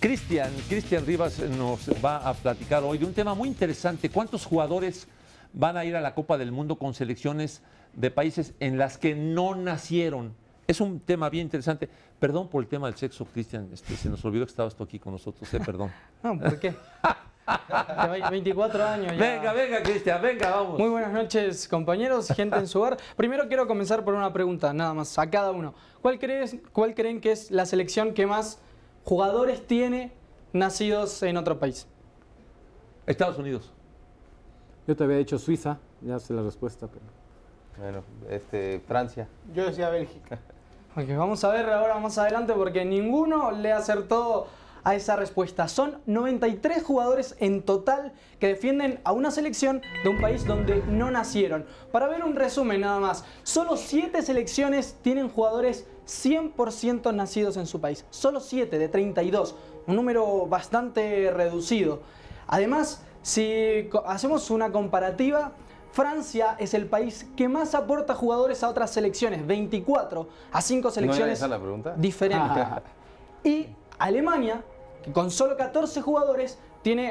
Cristian Rivas nos va a platicar hoy de un tema muy interesante. ¿Cuántos jugadores van a ir a la Copa del Mundo con selecciones de países en las que no nacieron? Es un tema bien interesante. Perdón por el tema del sexo, Cristian. Se nos olvidó que estabas tú aquí con nosotros. Perdón. No, ¿por qué? 24 años ya. Venga, Cristian, venga, vamos. Muy buenas noches, compañeros, gente en su hogar. Primero quiero comenzar por una pregunta, nada más, a cada uno. ¿Cuál creen que es la selección que más jugadores tiene nacidos en otro país? Estados Unidos. Yo te había dicho Suiza, ya sé la respuesta, pero... Bueno, Francia. Yo decía Bélgica. Ok, vamos a ver ahora más adelante porque ninguno le acertó a esa respuesta. Son 93 jugadores en total que defienden a una selección de un país donde no nacieron. Para ver un resumen nada más, solo 7 selecciones tienen jugadores 100% nacidos en su país. Solo 7 de 32, un número bastante reducido. Además, si hacemos una comparativa, Francia es el país que más aporta jugadores a otras selecciones, 24 a 5 selecciones ¿No era esa la pregunta? diferentes. Y Alemania, que con solo 14 jugadores,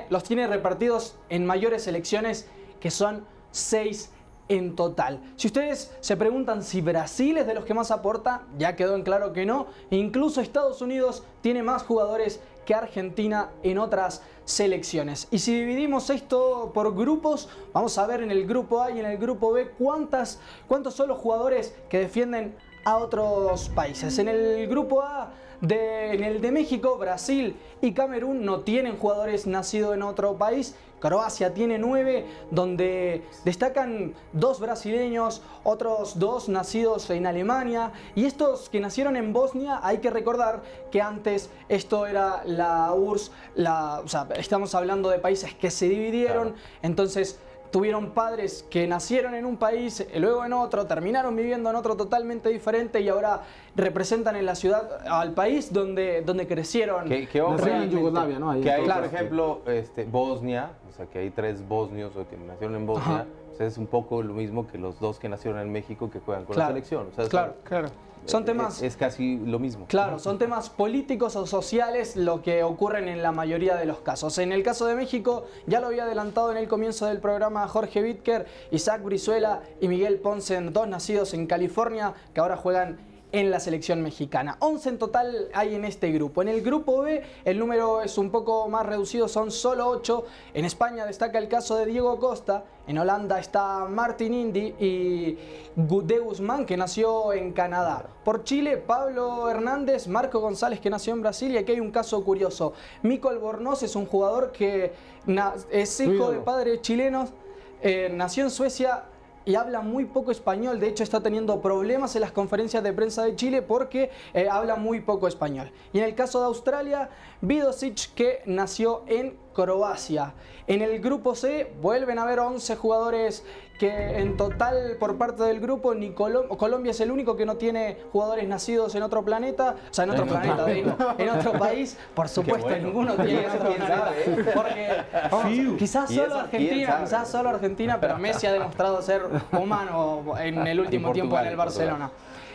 los tiene repartidos en mayores selecciones, que son 6 en total. Si ustedes se preguntan si Brasil es de los que más aporta, ya quedó en claro que no. Incluso Estados Unidos tiene más jugadores que Argentina en otras selecciones. Y si dividimos esto por grupos, vamos a ver en el grupo A y en el grupo B cuántos son los jugadores que defienden a otros países. En el grupo A, en el de México, Brasil y Camerún no tienen jugadores nacidos en otro país. Croacia tiene 9, donde destacan 2 brasileños, otros 2 nacidos en Alemania. Y estos que nacieron en Bosnia, hay que recordar que antes esto era la URSS, o sea, estamos hablando de países que se dividieron, claro. Entonces tuvieron padres que nacieron en un país, luego en otro, terminaron viviendo en otro totalmente diferente y ahora representan en la ciudad al país donde crecieron. Que en Yugoslavia, ¿no? Ahí que hay, claro, por ejemplo, Bosnia, o sea, que hay 3 bosnios que nacieron en Bosnia. O sea, es un poco lo mismo que los 2 que nacieron en México que juegan con la selección. O sea, claro. Son temas, es casi lo mismo. Claro, son temas políticos o sociales lo que ocurren en la mayoría de los casos. En el caso de México, ya lo había adelantado en el comienzo del programa Jorge Bitker, Isaac Brizuela y Miguel Ponce, 2 nacidos en California, que ahora juegan en la selección mexicana. 11 en total hay en este grupo. En el grupo B el número es un poco más reducido, son solo 8. En España destaca el caso de Diego Costa. En Holanda está Martin Indy y De Guzmán, que nació en Canadá. Por Chile, Pablo Hernández, Marco González, que nació en Brasil. Y aquí hay un caso curioso. Mico Albornoz es un jugador que es hijo de padres chilenos, nació en Suecia y habla muy poco español. De hecho, está teniendo problemas en las conferencias de prensa de Chile porque habla muy poco español. Y en el caso de Australia, Vidosic, que nació en Croacia. En el grupo C vuelven a haber 11 jugadores que en total por parte del grupo, ni Colombia es el único que no tiene jugadores nacidos en otro planeta, o sea, en otro planeta, digo, en otro país. Por supuesto, bueno, ninguno tiene en otro planeta. Porque quizás solo Argentina, pero Messi ha demostrado ser humano en el último tiempo en el Barcelona.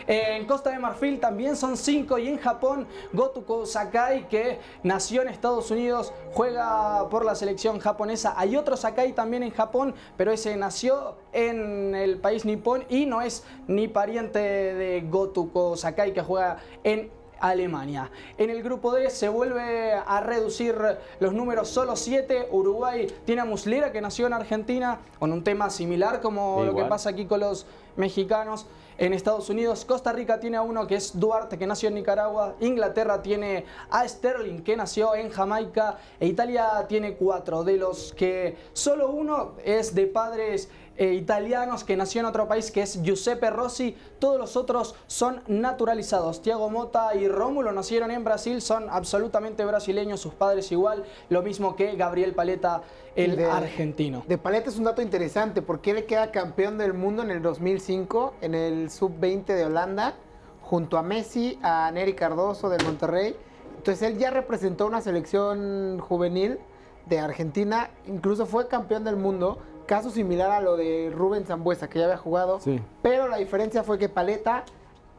En Costa de Marfil también son 5 y en Japón Gotoku Sakai, que nació en Estados Unidos, juega por la selección japonesa. Hay otro Sakai también en Japón, pero ese nació en el país nipón y no es ni pariente de Gotoku Sakai, que juega en Alemania. En el grupo D se vuelve a reducir los números, solo 7. Uruguay tiene a Muslera, que nació en Argentina, con un tema similar como lo que pasa aquí con los mexicanos. En Estados Unidos, Costa Rica tiene a uno que es Duarte, que nació en Nicaragua. Inglaterra tiene a Sterling, que nació en Jamaica. E Italia tiene 4, de los que solo uno es de padres italianos, que nació en otro país, que es Giuseppe Rossi. Todos los otros son naturalizados. Thiago Motta y Rómulo nacieron en Brasil, son absolutamente brasileños, sus padres igual. Lo mismo que Gabriel Paletta, el argentino. De Paletta es un dato interesante, porque él queda campeón del mundo en el 2005 en el Sub-20 de Holanda, junto a Messi, a Nery Cardoso del Monterrey. Entonces él ya representó una selección juvenil de Argentina, incluso fue campeón del mundo, caso similar a lo de Rubén Sambueza, que ya había jugado, sí. Pero la diferencia fue que Paletta,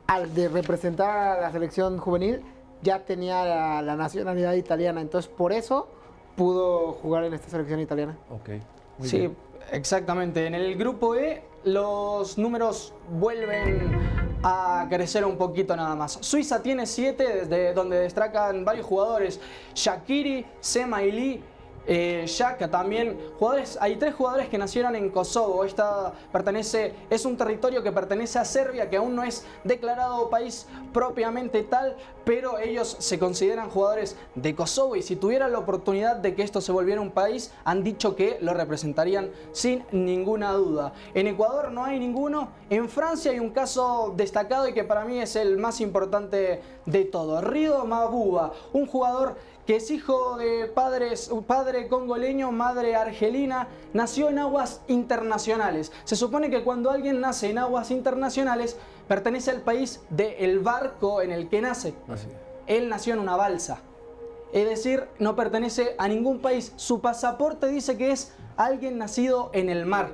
al de representar a la selección juvenil, ya tenía la nacionalidad italiana. Entonces, por eso pudo jugar en esta selección italiana. Ok. Muy Sí, bien. exactamente. En el grupo E los números vuelven a crecer un poquito nada más. Suiza tiene 7, desde donde destacan varios jugadores. Shaqiri, Semaili, Xhaka también. Hay 3 jugadores que nacieron en Kosovo. Es un territorio que pertenece a Serbia, que aún no es declarado país propiamente tal, pero ellos se consideran jugadores de Kosovo, y si tuvieran la oportunidad de que esto se volviera un país, han dicho que lo representarían sin ninguna duda. En Ecuador no hay ninguno. En Francia hay un caso destacado y que para mí es el más importante de todo. Rio Mabuba, un jugador que es hijo de padre congoleño, madre argelina, nació en aguas internacionales. Se supone que cuando alguien nace en aguas internacionales, pertenece al país del barco en el que nace. Así. Él nació en una balsa. Es decir, no pertenece a ningún país. Su pasaporte dice que es alguien nacido en el mar.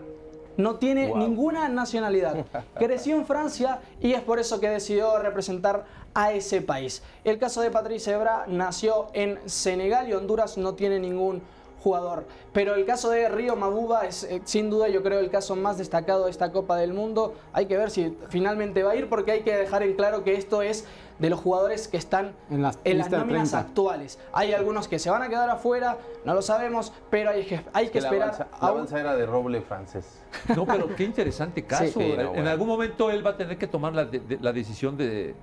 No tiene ninguna nacionalidad. Creció en Francia y es por eso que decidió representar a ese país. El caso de Patrice Evra nació en Senegal y Honduras no tiene ningún jugador. Pero el caso de Rio Mabuba es sin duda, yo creo, el caso más destacado de esta Copa del Mundo. Hay que ver si finalmente va a ir, porque hay que dejar en claro que esto es de los jugadores que están en las nóminas actuales. Hay algunos que se van a quedar afuera, no lo sabemos, pero hay que esperar. La balsa era de roble francés. No, pero qué interesante caso. Sí, no, en bueno. algún momento él va a tener que tomar la decisión de...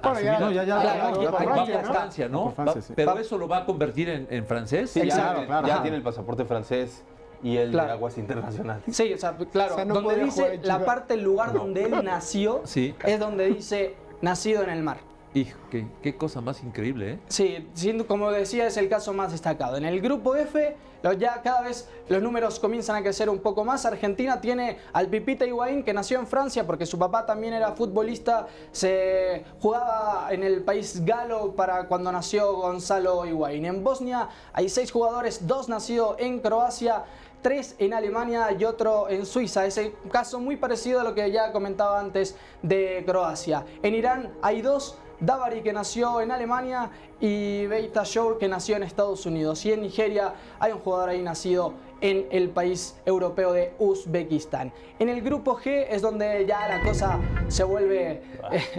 Bueno, ya, asumir- no, ya, va por por Francia, ¿no? Francia, ¿no? Por Francia, Va- sí. Pero eso lo va a convertir en francés. Sí, Exacto, ya tiene el pasaporte francés y el Claro. de aguas internacionales. Sí, o sea, claro, O sea, no donde podía dice jugar en la Chiva. parte, el lugar donde él nació, Sí. es donde dice nacido en el mar. Hijo, qué cosa más increíble, ¿eh? Sí, como decía, es el caso más destacado. En el grupo F, ya cada vez los números comienzan a crecer un poco más. Argentina tiene al Pipita Higuaín, que nació en Francia porque su papá también era futbolista. Se jugaba en el país galo para cuando nació Gonzalo Higuaín. En Bosnia hay 6 jugadores, 2 nacidos en Croacia, 3 en Alemania y otro en Suiza. Es un caso muy parecido a lo que ya comentaba antes de Croacia. En Irán hay 2. Davari, que nació en Alemania, y Beita Shour, que nació en Estados Unidos. Y en Nigeria hay un jugador ahí nacido en el país europeo de Uzbekistán. En el grupo G es donde ya la cosa se vuelve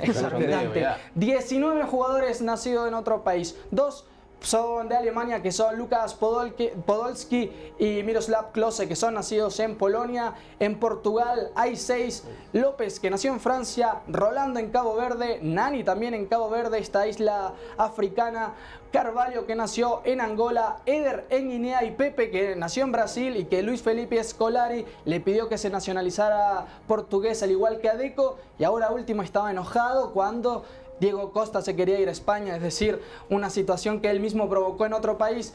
exorbitante. ya. 19 jugadores nacidos en otro país. 2 son de Alemania, que son Lukas Podolski y Miroslav Klose, que son nacidos en Polonia. En Portugal hay 6. López, que nació en Francia. Rolando en Cabo Verde. Nani también en Cabo Verde, esta isla africana. Carvalho, que nació en Angola. Eder en Guinea. Y Pepe, que nació en Brasil y que Luis Felipe Scolari le pidió que se nacionalizara portugués, al igual que a Deco. Y ahora último estaba enojado cuando Diego Costa se quería ir a España, es decir, una situación que él mismo provocó en otro país.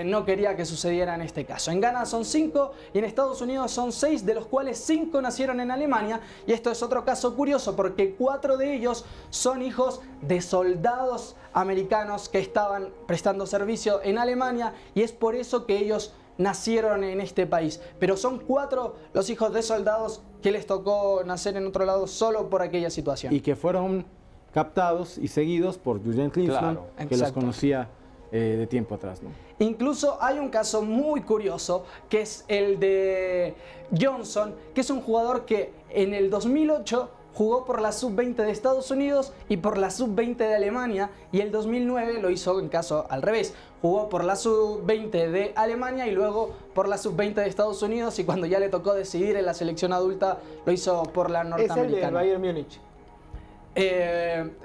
No quería que sucediera en este caso. En Ghana son 5 y en Estados Unidos son 6, de los cuales 5 nacieron en Alemania. Y esto es otro caso curioso porque 4 de ellos son hijos de soldados americanos que estaban prestando servicio en Alemania, y es por eso que ellos nacieron en este país. Pero son 4 los hijos de soldados que les tocó nacer en otro lado solo por aquella situación. Y que fueron captados y seguidos por Jürgen Klinsmann, Claro, que los exacto. conocía de tiempo atrás, ¿no? Incluso hay un caso muy curioso, que es el de Johnson, que es un jugador que en el 2008 jugó por la sub-20 de Estados Unidos y por la sub-20 de Alemania, y el 2009 lo hizo en caso al revés. Jugó por la sub-20 de Alemania y luego por la sub-20 de Estados Unidos, y cuando ya le tocó decidir en la selección adulta lo hizo por la Es el norteamericana. del Bayern Múnich.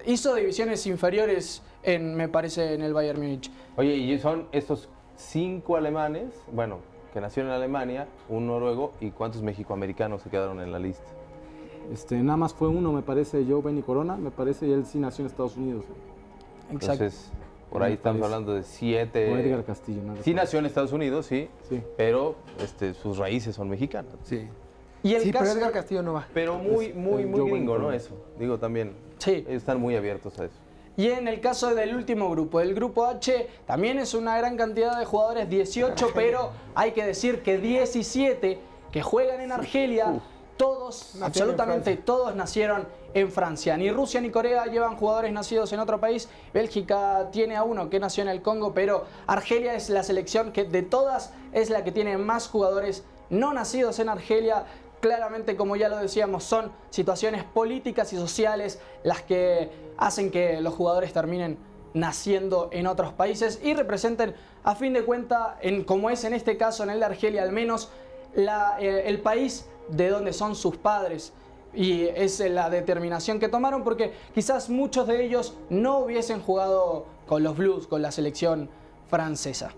Hizo divisiones inferiores, me parece, en el Bayern Múnich. Oye, y son estos 5 alemanes, bueno, que nacieron en Alemania, un noruego, ¿y cuántos mexicoamericanos se quedaron en la lista? Nada más fue uno, me parece, Joe Benny Corona, me parece, y él sí nació en Estados Unidos. Exacto. Entonces, por ahí Me estamos parece. hablando de O 7. Edgar Castillo, ¿no? Sí nació en Estados Unidos, sí, Sí. pero sus raíces son mexicanas. Sí. Y el Sí, pero caso, Edgar Castillo no va. Pero muy Joe gringo, ¿no? Biden. Eso, digo también. Sí. Ellos están muy abiertos a eso. Y en el caso del último grupo, el grupo H, también es una gran cantidad de jugadores, 18, pero hay que decir que 17 que juegan en Argelia todos, absolutamente todos nacieron en Francia. Ni Rusia ni Corea llevan jugadores nacidos en otro país. Bélgica tiene a uno que nació en el Congo, pero Argelia es la selección que de todas es la que tiene más jugadores no nacidos en Argelia. Claramente, como ya lo decíamos, son situaciones políticas y sociales las que hacen que los jugadores terminen naciendo en otros países y representen, a fin de cuentas, como es en este caso, en el de Argelia al menos, el país de donde son sus padres. Y es la determinación que tomaron, porque quizás muchos de ellos no hubiesen jugado con los Blues, con la selección francesa.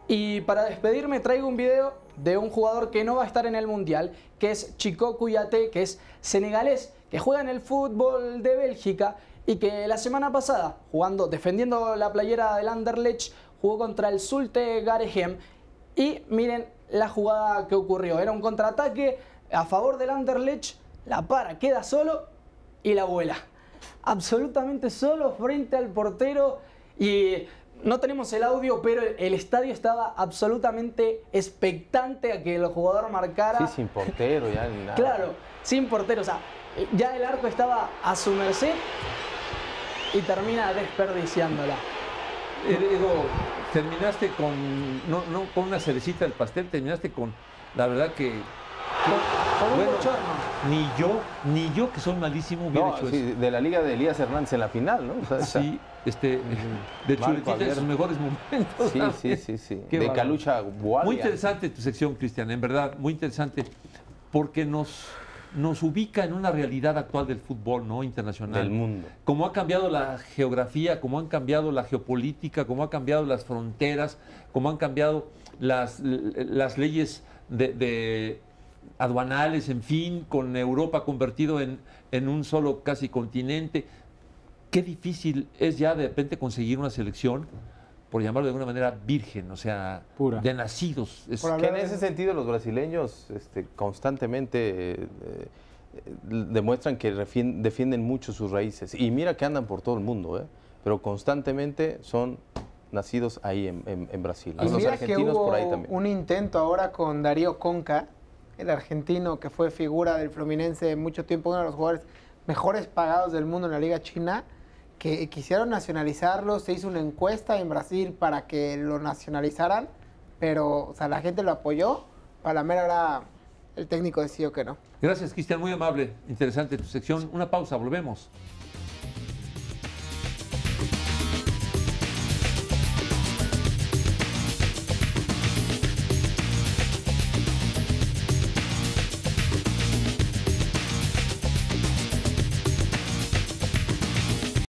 Y para despedirme traigo un video de un jugador que no va a estar en el Mundial, que es Chiko Kouyaté, que es senegalés, que juega en el fútbol de Bélgica y que la semana pasada, defendiendo la playera del Anderlecht, jugó contra el Zulte Waregem. Y miren la jugada que ocurrió. Era un contraataque a favor del Anderlecht, la para, queda solo y la vuela. Absolutamente solo frente al portero y no tenemos el audio, pero el estadio estaba absolutamente expectante a que el jugador marcara. Sí, sin portero, ya ni nada. Claro, sin portero, o sea, ya el arco estaba a su merced y termina desperdiciándola. Edo, terminaste no con una cerecita del pastel, terminaste con, la verdad que... Con un bochorno. Ni yo que soy malísimo hubiera hecho sí, eso. de la Liga de Elías Hernández en la final, ¿no? O sea, Sí, de Chuletita en sus mejores momentos. Sí. Qué De bárbaro. Calucha Guardia. Muy interesante tu sección, Cristian, en verdad, muy interesante, porque nos ubica en una realidad actual del fútbol, ¿no? Internacional. Del mundo. Cómo ha cambiado la geografía, cómo han cambiado la geopolítica, cómo han cambiado las fronteras, cómo han cambiado las leyes de aduanales, en fin, con Europa convertido en un solo casi continente. Qué difícil es ya de repente conseguir una selección, por llamarlo de alguna manera, virgen, o sea, pura, de nacidos. Que en ese sentido los brasileños constantemente demuestran que defienden mucho sus raíces. Y mira que andan por todo el mundo, pero constantemente son nacidos ahí en Brasil. Y los mira argentinos que hubo por ahí también. un intento ahora con Darío Conca, el argentino que fue figura del Fluminense mucho tiempo, uno de los jugadores mejores pagados del mundo en la Liga China, que quisieron nacionalizarlo. Se hizo una encuesta en Brasil para que lo nacionalizaran, pero o sea, la gente lo apoyó. A la mera hora el técnico decidió que no. Gracias, Cristian, muy amable, interesante tu sección. Una pausa, volvemos.